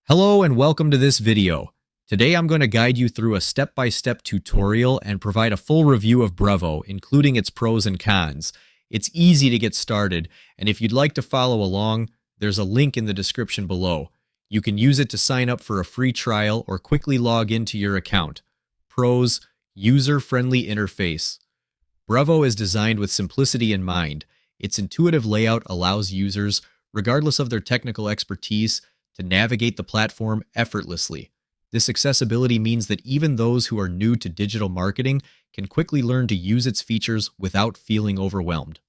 Hello and welcome to this video. Today I'm going to guide you through a step-by-step tutorial and provide a full review of Brevo, including its pros and cons. It's easy to get started, and if you'd like to follow along, there's a link in the description below. You can use it to sign up for a free trial or quickly log into your account. Pros: user-friendly interface. Brevo is designed with simplicity in mind. Its intuitive layout allows users, regardless of their technical expertise, to navigate the platform effortlessly. This accessibility means that even those who are new to digital marketing can quickly learn to use its features without feeling overwhelmed.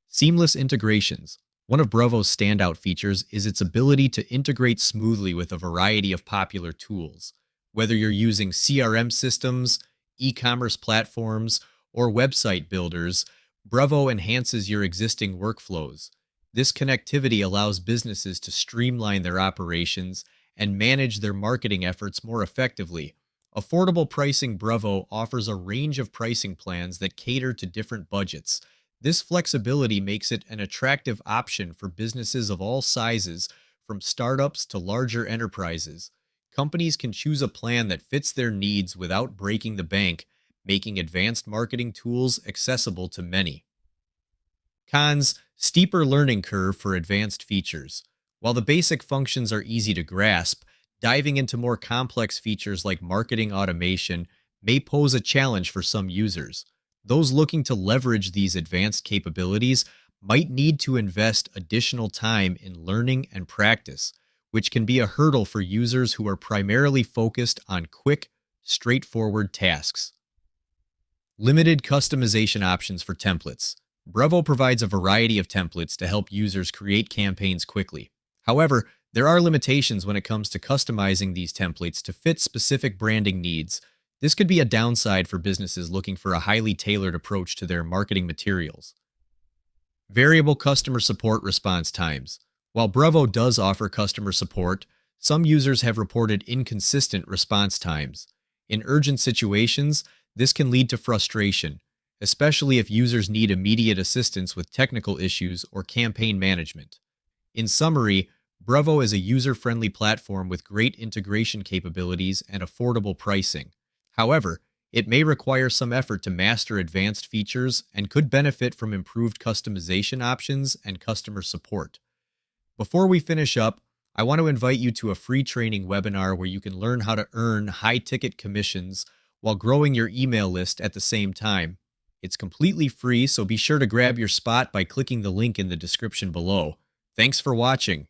Seamless integrations. One of Brevo's standout features is its ability to integrate smoothly with a variety of popular tools. Whether you're using CRM systems, e-commerce platforms, or website builders, Brevo enhances your existing workflows. This connectivity allows businesses to streamline their operations and manage their marketing efforts more effectively. Affordable pricing. Brevo offers a range of pricing plans that cater to different budgets. This flexibility makes it an attractive option for businesses of all sizes, from startups to larger enterprises. Companies can choose a plan that fits their needs without breaking the bank, making advanced marketing tools accessible to many. Cons: steeper learning curve for advanced features. While the basic functions are easy to grasp, diving into more complex features like marketing automation may pose a challenge for some users. Those looking to leverage these advanced capabilities might need to invest additional time in learning and practice, which can be a hurdle for users who are primarily focused on quick, straightforward tasks. Limited customization options for templates. Brevo provides a variety of templates to help users create campaigns quickly. However, there are limitations when it comes to customizing these templates to fit specific branding needs. This could be a downside for businesses looking for a highly tailored approach to their marketing materials. Variable customer support response times. While Brevo does offer customer support, some users have reported inconsistent response times. In urgent situations, this can lead to frustration, especially if users need immediate assistance with technical issues or campaign management. In summary, Brevo is a user-friendly platform with great integration capabilities and affordable pricing. However, it may require some effort to master advanced features and could benefit from improved customization options and customer support. Before we finish up, I want to invite you to a free training webinar where you can learn how to earn high-ticket commissions while growing your email list at the same time. It's completely free, so be sure to grab your spot by clicking the link in the description below. Thanks for watching.